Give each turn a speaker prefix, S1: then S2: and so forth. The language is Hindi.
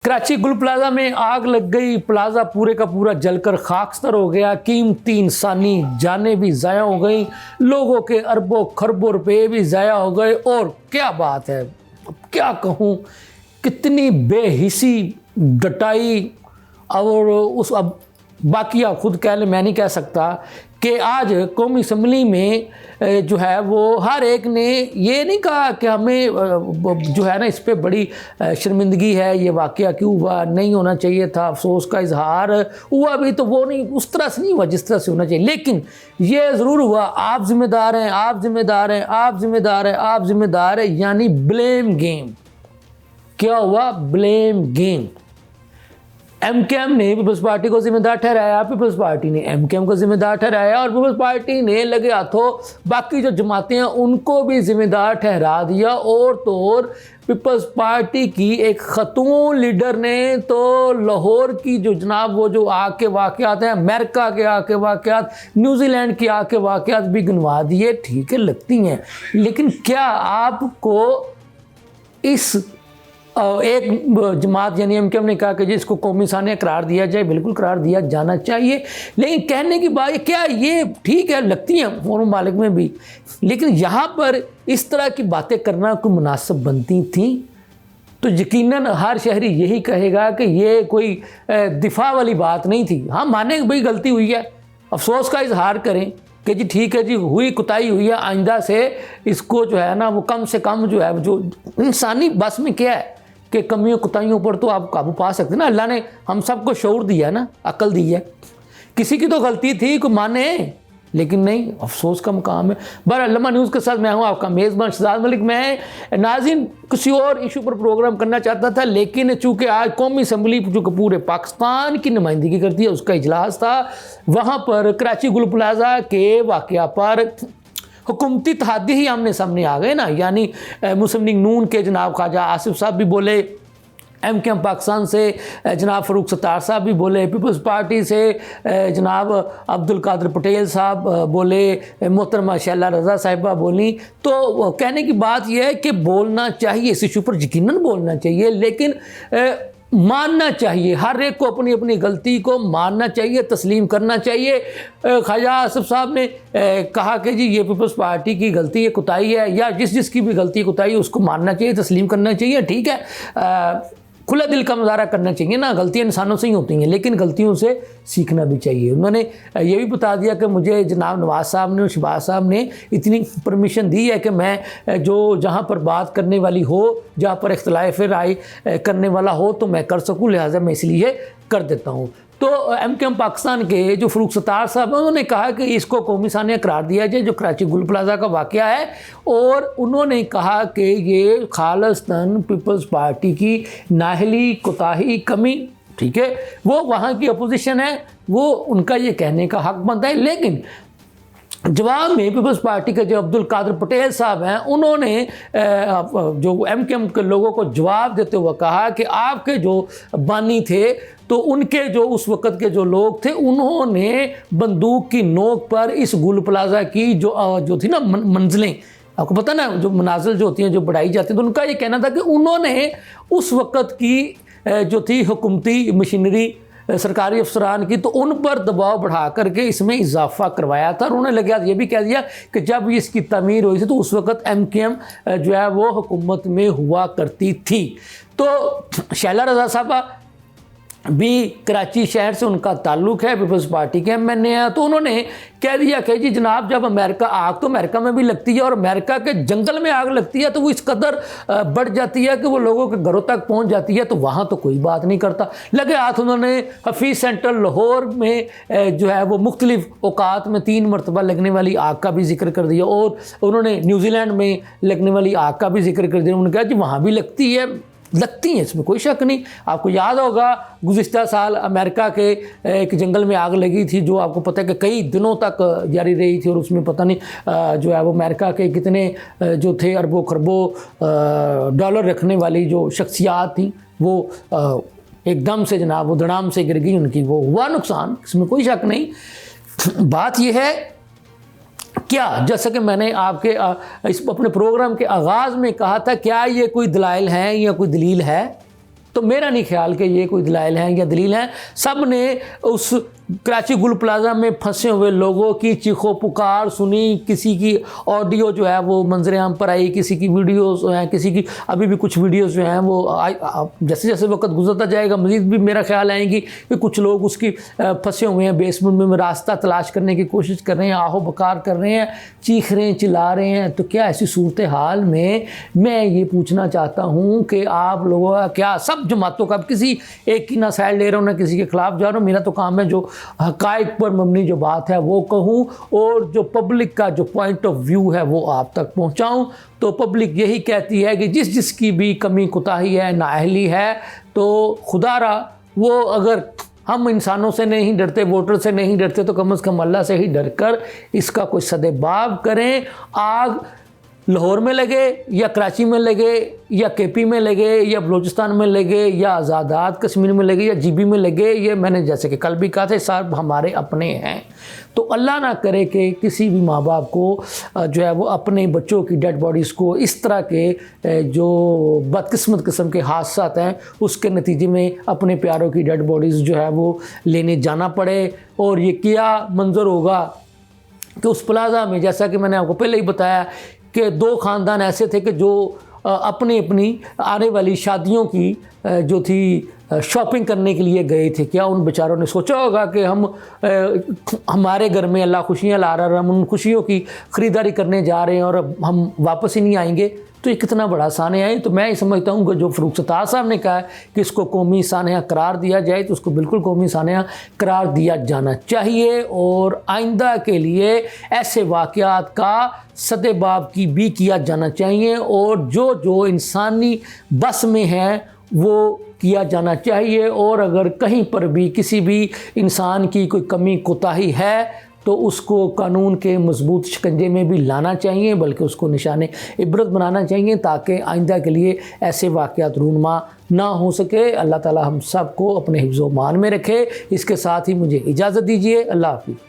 S1: कराची गुल प्लाजा में आग लग गई। प्लाजा पूरे का पूरा जलकर खाकस्तर हो गया। कीमती इंसानी जानें भी ज़ाया हो गई, लोगों के अरबों खरबों रुपए भी ज़ाया हो गए। और क्या बात है, क्या कहूँ, कितनी बेहिसी डटाई। और उस अब बाकी आप खुद कह लें, मैं नहीं कह सकता कि आज कौमी असम्बली में जो है वो हर एक ने ये नहीं कहा कि हमें जो है ना इस पर बड़ी शर्मिंदगी है, ये वाक़या क्यों हुआ, नहीं होना चाहिए था, अफसोस का इजहार हुआ भी तो वो नहीं, उस तरह से नहीं हुआ जिस तरह से होना चाहिए। लेकिन ये ज़रूर हुआ, आप ज़िम्मेदार हैं, आप ज़िम्मेदार हैं, आप ज़िम्मेदार हैं, आप ज़िम्मेदार हैं, यानी ब्लेम गेम। क्या हुआ? Blame game. एमकेएम ने पीपल्स पार्टी को जिम्मेदार ठहराया, पीपल्स पार्टी ने एमकेएम को जिम्मेदार ठहराया, और पीपल्स पार्टी ने लगे हाथों बाकी जो जमातें हैं उनको भी जिम्मेदार ठहरा दिया। और तो और पीपल्स पार्टी की एक खतून लीडर ने तो लाहौर की जो जनाब वो जो आग के वाक़यात हैं, अमेरिका के आग के वाक़यात, न्यूजीलैंड के आग के वाक़यात भी गिनवा दिए। ठीक है, लगती हैं, लेकिन क्या आपको इस एक जमात यानी एमकेएम ने कहा कि जी इसको कौमी सानिया करार दिया जाए, बिल्कुल करार दिया जाना चाहिए। लेकिन कहने की बात क्या ये ठीक है, लगती हैं और ममालिक में भी, लेकिन यहाँ पर इस तरह की बातें करना कोई मुनासिब बनती थी? तो यकीनन हर शहरी यही कहेगा कि ये कोई दिफा वाली बात नहीं थी। हाँ, माने भाई गलती हुई है, अफसोस का इजहार करें कि जी ठीक है जी, हुई कुताही हुई है, आइंदा से इसको जो है ना वो कम से कम जो है, जो इंसानी बस में क्या है कि कमियों कुताहियों पर तो आप काबू पा सकते ना। अल्लाह ने हम सबको शऊर दिया है ना, अकल दी है। किसी की तो गलती थी, को माने, लेकिन नहीं, अफसोस का मुकाम है। बहरहाल लम्हा न्यूज़ के साथ मैं हूँ आपका मेज़बान शहजाद मलिक। मैं नाज़रीन किसी और इशू पर प्रोग्राम करना चाहता था, लेकिन चूँकि आज कौमी असम्बली जो कि पूरे पाकिस्तान की नुमाइंदगी करती है उसका इजलास था, वहाँ पर कराची गुल प्लाजा के वाक़या पर हुकूमती तहादी ही आमने सामने आ गए ना। यानी मुस्लिम लीग नून के जनाब ख्वाजा आसिफ साहब भी बोले, एमकेएम पाकिस्तान से जनाब फ़रूक सत्तार साहब भी बोले, पीपल्स पार्टी से जनाब अब्दुल कादिर पटेल साहब बोले, मोहतरमा शैला रज़ा साहिबा बोली। तो कहने की बात यह है कि बोलना चाहिए, इस इशू पर यकीनन बोलना चाहिए, लेकिन मानना चाहिए, हर एक को अपनी अपनी गलती को मानना चाहिए, तस्लीम करना चाहिए। ख्वाजा आसिफ साहब ने कहा कि जी ये पीपल्स पार्टी की गलती है, कुताही है, या जिसकी भी गलती कुताही उसको मानना चाहिए, तस्लीम करना चाहिए। ठीक है, खुला दिल का मुजाहरा करना चाहिए ना। गलतियाँ इंसानों से ही होती हैं, लेकिन गलतियों से सीखना भी चाहिए। उन्होंने ये भी बता दिया कि मुझे जनाब नवाज साहब ने और शहबाज साहब ने इतनी परमिशन दी है कि मैं जो जहाँ पर बात करने वाली हो, जहाँ पर इख्तिलाफ राय करने वाला हो तो मैं कर सकूँ, लिहाजा मैं इसलिए कर देता हूँ। तो एमकेएम पाकिस्तान के जो फ़रूक सत्तार साहब हैं उन्होंने कहा कि इसको कौमी सानिया करार दिया जाए, जो कराची गुल प्लाजा का वाक़या है। और उन्होंने कहा कि ये खालिस्तान पीपल्स पार्टी की नाहली, कोताही, कमी, ठीक है, वो वहाँ की अपोजिशन है, वो उनका ये कहने का हक बनता है। लेकिन जवाब में पीपल्स पार्टी के जो अब्दुल कादिर पटेल साहब हैं उन्होंने जो एमकेएम के लोगों को जवाब देते हुए कहा कि आपके जो बानी थे तो उनके जो उस वक़्त के जो लोग थे उन्होंने बंदूक की नोक पर इस गुल प्लाजा की जो थी ना मंजिलें, आपको पता ना जो मनाजिल जो होती हैं जो बढ़ाई जाती हैं, तो उनका ये कहना था कि उन्होंने उस वक़्त की जो थी हुकूमती मशीनरी सरकारी अफसरान की, तो उन पर दबाव बढ़ा करके इसमें इजाफा करवाया था। और उन्होंने लगे ये भी कह दिया कि जब इसकी तमीर हुई थी तो उस वक़्त एमकेएम जो है वो हुकूमत में हुआ करती थी। तो शैला रज़ा साहबा भी कराची शहर से उनका ताल्लुक़ है, पीपल्स पार्टी के एमएनए हैं, तो उन्होंने कह दिया कि जी जनाब जब अमेरिका आग तो अमेरिका में भी लगती है, और अमेरिका के जंगल में आग लगती है तो वो इस कदर बढ़ जाती है कि वो लोगों के घरों तक पहुंच जाती है, तो वहाँ तो कोई बात नहीं करता। लगे हाथ उन्होंने हफीज़ सेंटर लाहौर में जो है वो मुख्तलिफ औकात में 3 मरतबा लगने वाली आग का भी जिक्र कर दिया, और उन्होंने न्यूजीलैंड में लगने वाली आग का भी जिक्र कर दिया। उन्होंने कहा जी वहाँ भी लगती हैं, इसमें कोई शक नहीं। आपको याद होगा गुज़िश्ता साल अमेरिका के एक जंगल में आग लगी थी, जो आपको पता है कि कई दिनों तक जारी रही थी, और उसमें पता नहीं जो है वो अमेरिका के कितने जो थे अरबों खरबों डॉलर रखने वाली जो शख्सियात थी वो एकदम से जनाब वो धड़ाम से गिर गई, उनकी वो हुआ नुकसान, इसमें कोई शक नहीं। बात यह है क्या, जैसा कि मैंने आपके इस अपने प्रोग्राम के आगाज़ में कहा था, क्या ये कोई दलाइल हैं या कोई दलील है? तो मेरा नहीं ख्याल कि ये कोई दलाइल हैं या दलील हैं। सब ने उस कराची गुल प्लाजा में फंसे हुए लोगों की चीखो पुकार सुनी, किसी की ऑडियो जो है वो मंजर आम पर आई, किसी की वीडियोस हैं, किसी की अभी भी कुछ वीडियोस जो हैं वो जैसे जैसे वक्त गुजरता जाएगा मज़ीद भी मेरा ख्याल आएंगी कि कुछ लोग उसकी फंसे हुए हैं बेसमेंट में रास्ता तलाश करने की कोशिश कर रहे हैं, आहो बकार कर रहे हैं, चीख रहे हैं, चिल्ला रहे हैं। तो क्या ऐसी सूरत हाल में मैं ये पूछना चाहता हूँ कि आप लोगों का क्या, सब जमातों का, किसी एक की ना साइड ले रहा हूँ ना किसी के ख़िलाफ़ जा रहा हूँ, मेरा तो काम है जो हक़ाइक़ पर मबनी जो बात है वो कहूँ और जो पब्लिक का जो पॉइंट ऑफ व्यू है वो आप तक पहुँचाऊँ। तो पब्लिक यही कहती है कि जिस जिसकी भी कमी कोताही है, नाअहली है, तो खुदारा वो, अगर हम इंसानों से नहीं डरते, वोटर से नहीं डरते, तो कम से कम अल्लाह से ही डर कर इसका कोई सदेबाब करें। आग लाहौर में लगे या कराची में लगे या केपी में लगे या बलूचिस्तान में लगे या आज़ादात कश्मीर में लगे या जीबी में लगे, ये मैंने जैसे कि कल भी कहा था, सब हमारे अपने हैं। तो अल्लाह ना करे कि किसी भी माँ बाप को जो है वो अपने बच्चों की डेड बॉडीज़ को इस तरह के जो बदकिस्मत किस्म के हादसात हैं उसके नतीजे में अपने प्यारों की डेड बॉडीज़ जो है वो लेने जाना पड़े। और ये क्या मंज़र होगा कि उस प्लाज़ा में, जैसा कि मैंने आपको पहले ही बताया कि दो ख़ानदान ऐसे थे कि जो अपनी अपनी आने वाली शादियों की जो थी शॉपिंग करने के लिए गए थे। क्या उन बेचारों ने सोचा होगा कि हमारे घर में अल्लाह खुशियाँ ला रहा है, हम उन खुशियों की ख़रीदारी करने जा रहे हैं और अब हम वापस ही नहीं आएंगे? तो ये कितना बड़ा सानिया है। तो मैं ये समझता हूँ कि जो फ़रूख सत्तार साहब ने कहा है कि इसको कौमी सानिया करार दिया जाए, तो उसको बिल्कुल कौमी सानिया करार दिया जाना चाहिए और आइंदा के लिए ऐसे वाक़यात का सदेबाब की भी किया जाना चाहिए और जो जो इंसानी बस में है वो किया जाना चाहिए। और अगर कहीं पर भी किसी भी इंसान की कोई कमी कोताही है तो उसको कानून के मजबूत शिकंजे में भी लाना चाहिए, बल्कि उसको निशाने इबरत बनाना चाहिए ताकि आइंदा के लिए ऐसे वाक़यात रूनमा ना हो सके। अल्लाह ताला हम सब को अपने हिफ्ज़-ओ-मान में रखे। इसके साथ ही मुझे इजाज़त दीजिए। अल्लाह हाफ़िज़।